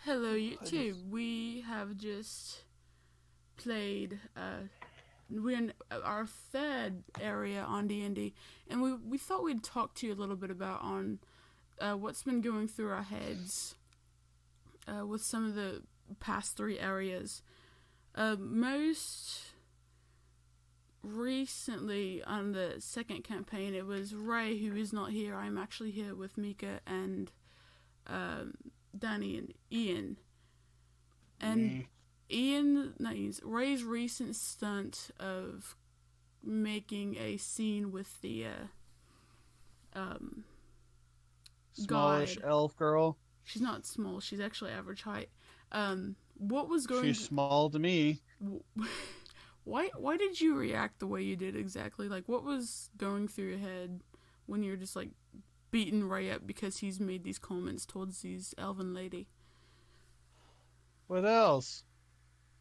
Hello, YouTube. We have just played. We're in our third area on DnD, and we thought we'd talk to you a little bit about on what's been going through our heads with some of the past three areas. Most recently on the second campaign, it was Ray who is not here. I'm actually here with Mika and Danny and Ian. And Ray's recent stunt of making a scene with the Smallish guide. elf girl. She's not small. She's actually average height. What was going? She's small to me. Why did you react the way you did exactly? Like, what was going through your head when you're just like beating Ray up because he's made these comments towards these elven lady? What else?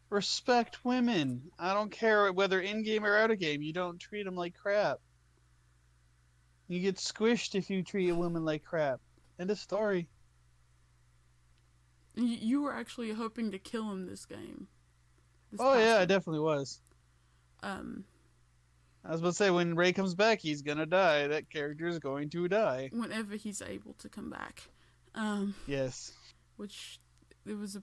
Respect women. I don't care whether in game or out of game. You don't treat them like crap. You get squished if you treat a woman like crap. End of story. You were actually hoping to kill him this game. Oh yeah, I definitely was. Um, I was about to say, when Ray comes back, he's gonna die. That character is going to die. whenever he's able to come back. Yes. Which it was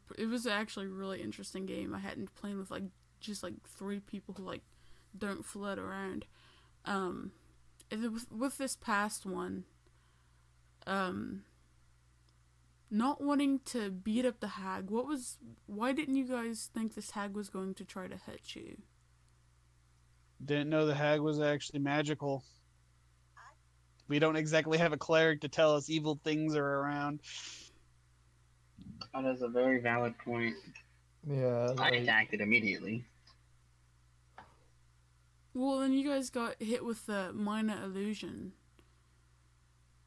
actually a really interesting game. I hadn't played with just three people who don't flood around. And with this past one, not wanting to beat up the hag. Why didn't you guys think this hag was going to try to hurt you? Didn't know the hag was actually magical. We don't exactly have a cleric to tell us evil things are around. That is a very valid point. Yeah, I attacked it immediately. Well, then you guys got hit with the minor illusion.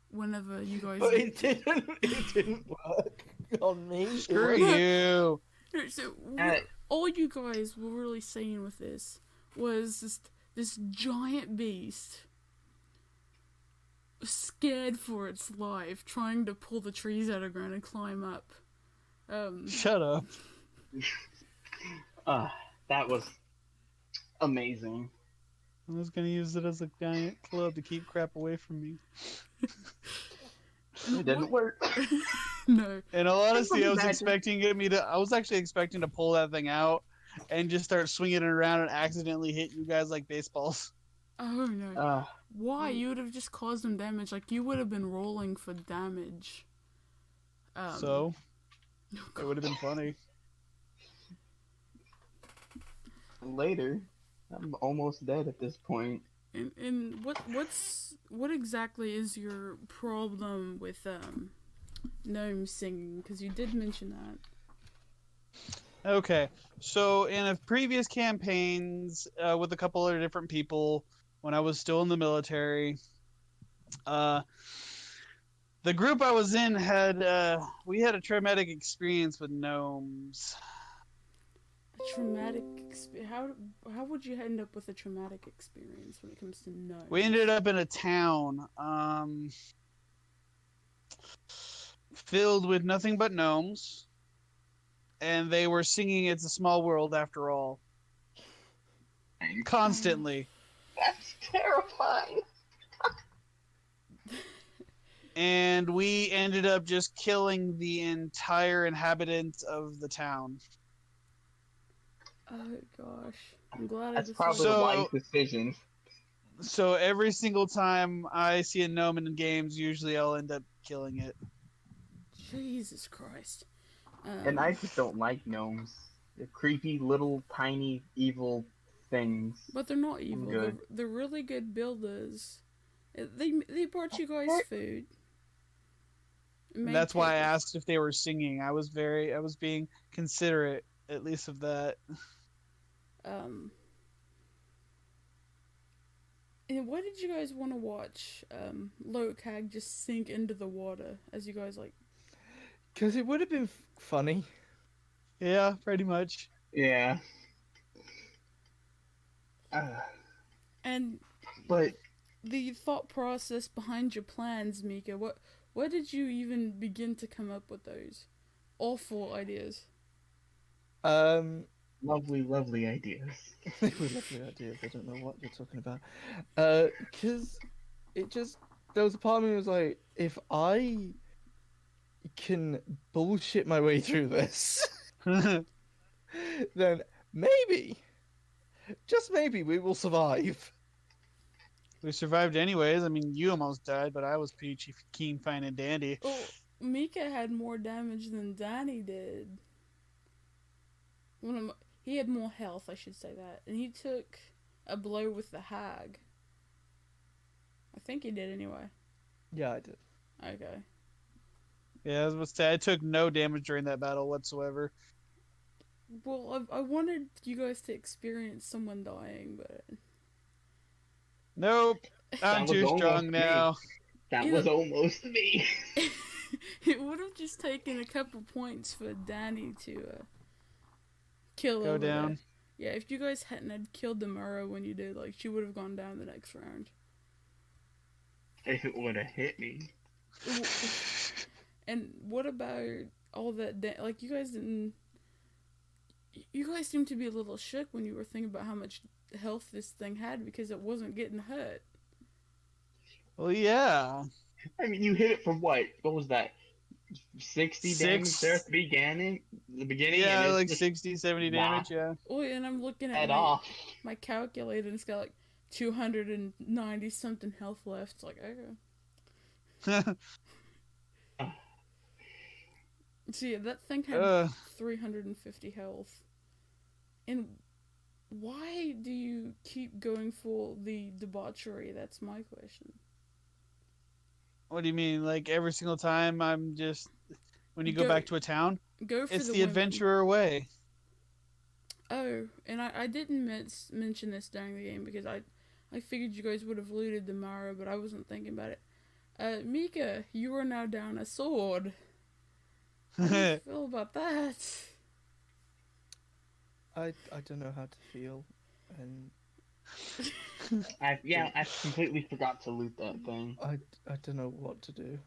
Whenever you guys, but it didn't work on me. Screw you. So all you guys were really seeing with this was this giant beast, scared for its life, trying to pull the trees out of the ground and climb up. Shut up. That was amazing. I was gonna use it as a giant club to keep crap away from me. It didn't work. No. In all honesty, I was Imagine. actually expecting to pull that thing out and just start swinging it around and accidentally hit you guys like baseballs. Oh no. Why? You would have just caused them damage. Like, you would have been rolling for damage. So it would have been funny. Later, I'm almost dead at this point. And what exactly is your problem with gnomes singing? Because you did mention that. Okay, so in a previous campaigns with a couple of different people, when I was still in the military, the group I was in we had a traumatic experience with gnomes. A traumatic experience. How would you end up with a traumatic experience when it comes to gnomes? We ended up in a town filled with nothing but gnomes, and they were singing "It's a Small World" after all, constantly. That's terrifying. And we ended up just killing the entire inhabitants of the town. Oh gosh, I'm glad That's I probably a wise decision. So every single time I see a gnome in games, usually I'll end up killing it. Jesus Christ. And I just don't like gnomes. They're creepy, little, tiny, evil things. But they're not evil. They're really good builders. They brought you guys food. That's why I asked if they were singing. I was being considerate, at least of that. And why did you guys want to watch Lokag just sink into the water as you guys Because it would have been funny. Yeah, pretty much. Yeah. But the thought process behind your plans, Mika, what did you even begin to come up with those? awful ideas. Lovely, lovely ideas. They were lovely ideas. I don't know what you're talking about. Because there was a part of me that was like, if I can bullshit my way through this, then maybe, just maybe, we will survive. We survived anyways. I mean, you almost died, but I was peachy keen, fine, and dandy. Oh, Mika had more damage than Danny did. He had more health, I should say that. And he took a blow with the hag. I think he did anyway. Yeah, I did. Okay. Yeah, I was about to say, I took no damage during that battle whatsoever. Well, I wanted you guys to experience someone dying, but... Nope. I'm That was too almost strong me. now. That Either- was almost me. It would have just taken a couple points for Danny to kill Go over down. there. Yeah, if you guys hadn't had killed the Murrow when you did, like, she would have gone down the next round. If it would have hit me. And what about all that? Like, you guys didn't. You guys seemed to be a little shook when you were thinking about how much health this thing had because it wasn't getting hurt. Well, yeah. I mean, you hit it for what? What was that? 60 damage there at the beginning? Yeah, and it's like just 60, 70 Wow. damage, yeah. Oh, and I'm looking at head my, off. my calculator and it's got like 290 something health left. It's like, okay. So yeah, that thing had 350 health. And why do you keep going for the debauchery? That's my question. What do you mean? Like every single time I'm just when you go Go- back to a town, Go for it's the women. adventurer way. Oh, and I didn't mention this during the game because I figured you guys would have looted the Mara, but I wasn't thinking about it. Mika, you are now down a sword. How do you feel about that? I don't know how to feel, and I completely forgot to loot that thing. I don't know what to do.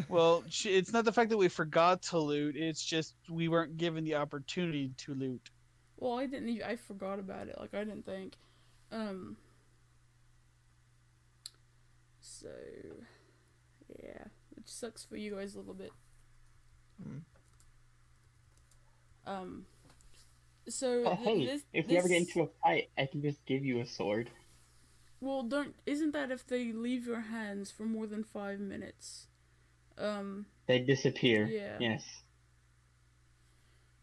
Well, it's not the fact that we forgot to loot, it's just we weren't given the opportunity to loot. Well, I didn't even, I forgot about it. Like, I didn't think. So, yeah. Which sucks for you guys a little bit. So, But hey, if we ever get into a fight, I can just give you a sword. Well, isn't that if they leave your hands for more than 5 minutes? They disappear. Yeah. Yes.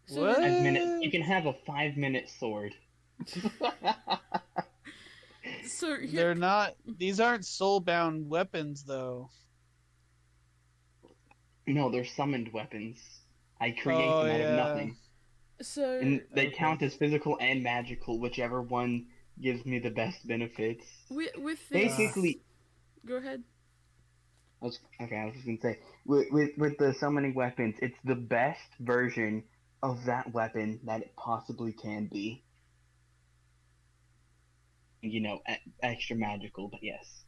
So What? 5 minutes. You can have a 5-minute sword. So here, They're not. These aren't soul-bound weapons, though. No, they're summoned weapons. I create Oh, them out yeah. of nothing. so And they Okay. count as physical and magical, whichever one gives me the best benefits. with this, Basically, go ahead. I was just gonna say, with the summoning weapons, it's the best version of that weapon that it possibly can be. You know, extra magical, but yes.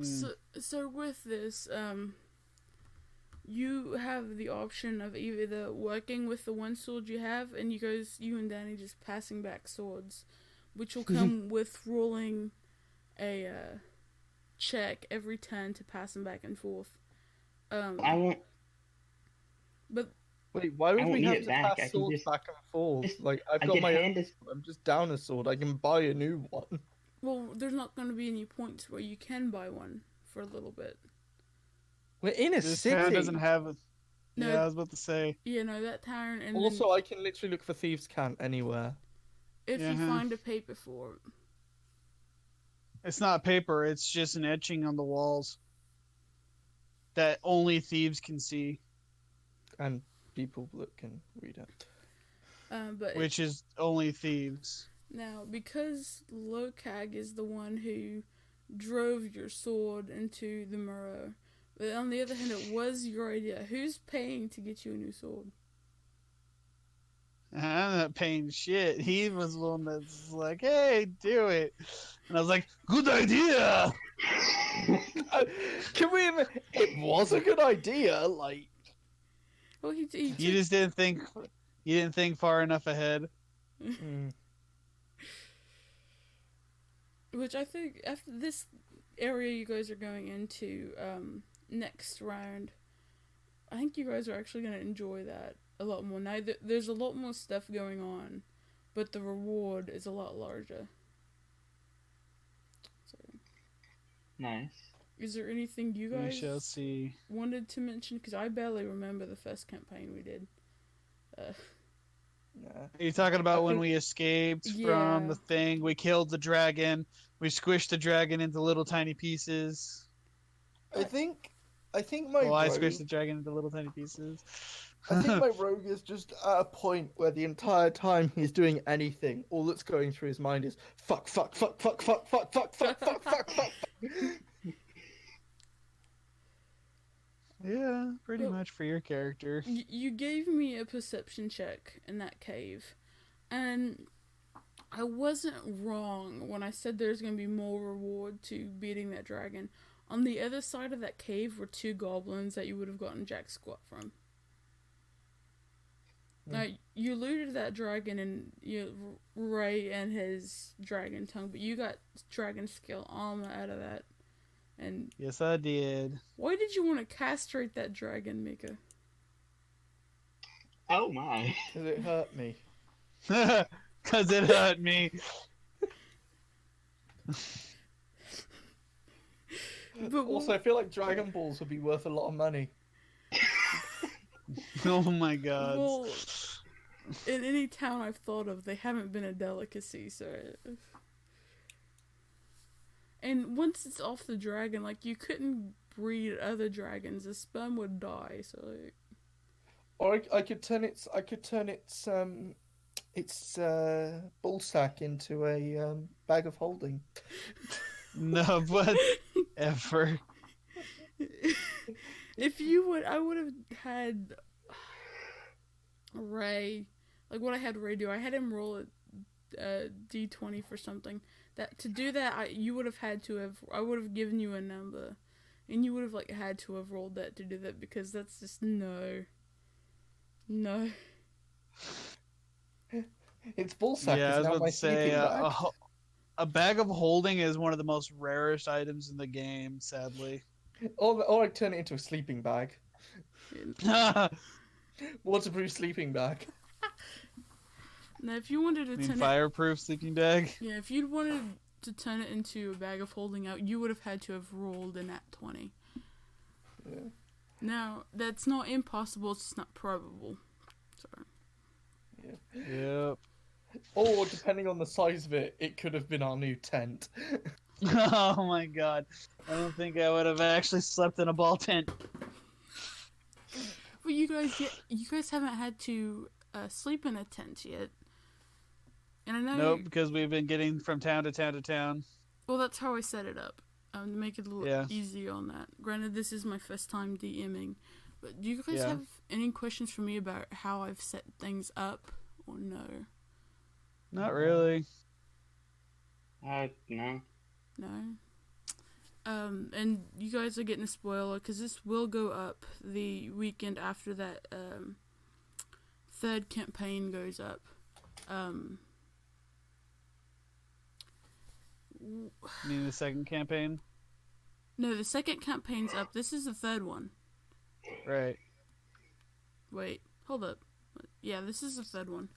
So with this, you have the option of either working with the one sword you have, and you and Danny just passing back swords, which will come with rolling a check every turn to pass them back and forth. I won't. But Wait, why I would won't we need have it to back, pass I can swords just- back and forth? just- Like, I've I got can my hand own this- sword. I'm just down a sword. I can buy a new one. well, there's not going to be any points where you can buy one for a little bit. We're in a This city. town doesn't have. No. Yeah, I was about to say. You know that town, and Also, I can literally look for thieves' cant anywhere. then if you Uh-huh. find a paper for it. It's not paper, it's just an etching on the walls that only thieves can see, And people that can read it. But which is only thieves. now, because Lokag is the one who drove your sword into the Murrow, but on the other hand, it was your idea. Who's paying to get you a new sword? I'm not paying shit. He was the one that's like, hey, do it. And I was like, good idea. Can we admit, it was a good idea, like... Well, he You just didn't think. You didn't think far enough ahead. Which I think after this area you guys are going into next round, I think you guys are actually going to enjoy that a lot more. Now, there's a lot more stuff going on, but the reward is a lot larger. So, Nice. is there anything you We guys shall see. wanted to mention? Because I barely remember the first campaign we did. Nah. Are you talking about I when think- we escaped Yeah. from the thing? We killed the dragon. We squished the dragon into little tiny pieces. I think my Well, I rogue, squished the dragon into little tiny pieces. I think my rogue is just at a point where the entire time he's doing anything, all that's going through his mind is fuck, fuck, fuck, fuck, fuck, fuck, fuck, fuck, fuck, fuck, fuck. Yeah, pretty Well, much for your character. You gave me a perception check in that cave, and I wasn't wrong when I said there's going to be more reward to beating that dragon. On the other side of that cave were 2 goblins that you would have gotten jack squat from. Now, you looted that dragon and Ray and his dragon tongue, but you got dragon scale armor out of that. And Yes, I did. why did you want to castrate that dragon, Mika? Oh my. Because it hurt me. Because it hurt me. But Also, I feel like Dragon Balls would be worth a lot of money. Oh my god. well, in any town I've thought of, they haven't been a delicacy, so... And once it's off the dragon, like, you couldn't breed other dragons. The sperm would die, so, like... Or I could turn its ball sack into a bag of holding. No, whatever. If you would, I would have had Ray, like what I had Ray do. I had him roll a d20 for something. That to do that, you would have had to have. I would have given you a number, and you would have like had to have rolled that to do that because that's just no. Its ball sack Yeah, I is was now about my to say sleeping bag. a bag of holding is one of the most rarest items in the game, sadly. Or I turn it into a sleeping bag. I Waterproof sleeping bag. Now, if you wanted to mean, turn fireproof sleeping bag. yeah, if you'd wanted to turn it into a bag of holding out, you would have had to have rolled a nat 20. Yeah. Now, that's not impossible. It's just not probable. Sorry. Yep. Or depending on the size of it, it could have been our new tent. Oh my god. I don't think I would have actually slept in a ball tent. Well, you guys haven't had to sleep in a tent yet. And I know. Nope, because we've been getting from town to town to town. Well, that's how I set it up. To make it a little Yeah. easier on that. Granted, this is my first time DMing, but do you guys Yeah. have any questions for me about how I've set things up, or no? Not really. No. No. And you guys are getting a spoiler because this will go up the weekend after that. Third campaign goes up. You mean the second campaign? No, the second campaign's up. This is the third one. Right. Wait, hold up. Yeah, this is the third one.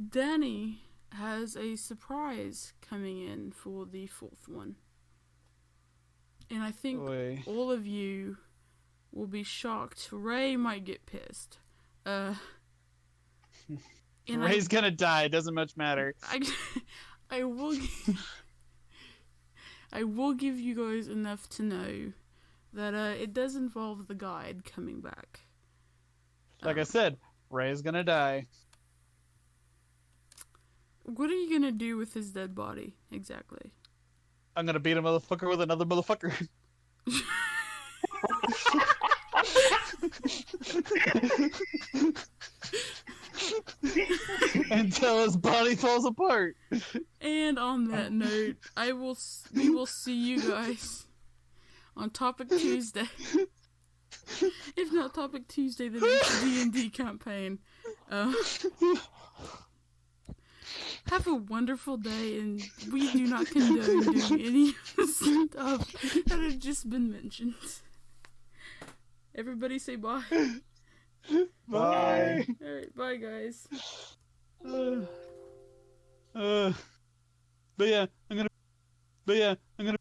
Danny has a surprise coming in for the fourth one. And I think Boy. all of you will be shocked. Ray might get pissed. And Ray's gonna die. It doesn't much matter. I will I will give you guys enough to know that it does involve the guide coming back. Like I said, Ray's gonna die. What are you gonna do with his dead body exactly? I'm gonna beat a motherfucker with another motherfucker. Until his body falls apart. And on that note, we will see you guys on Topic Tuesday. Hot Topic Tuesday, the next D&D campaign. Have a wonderful day, and we do not condone doing any of the stuff that had just been mentioned. Everybody say bye. Bye. Alright, bye guys. But yeah, I'm gonna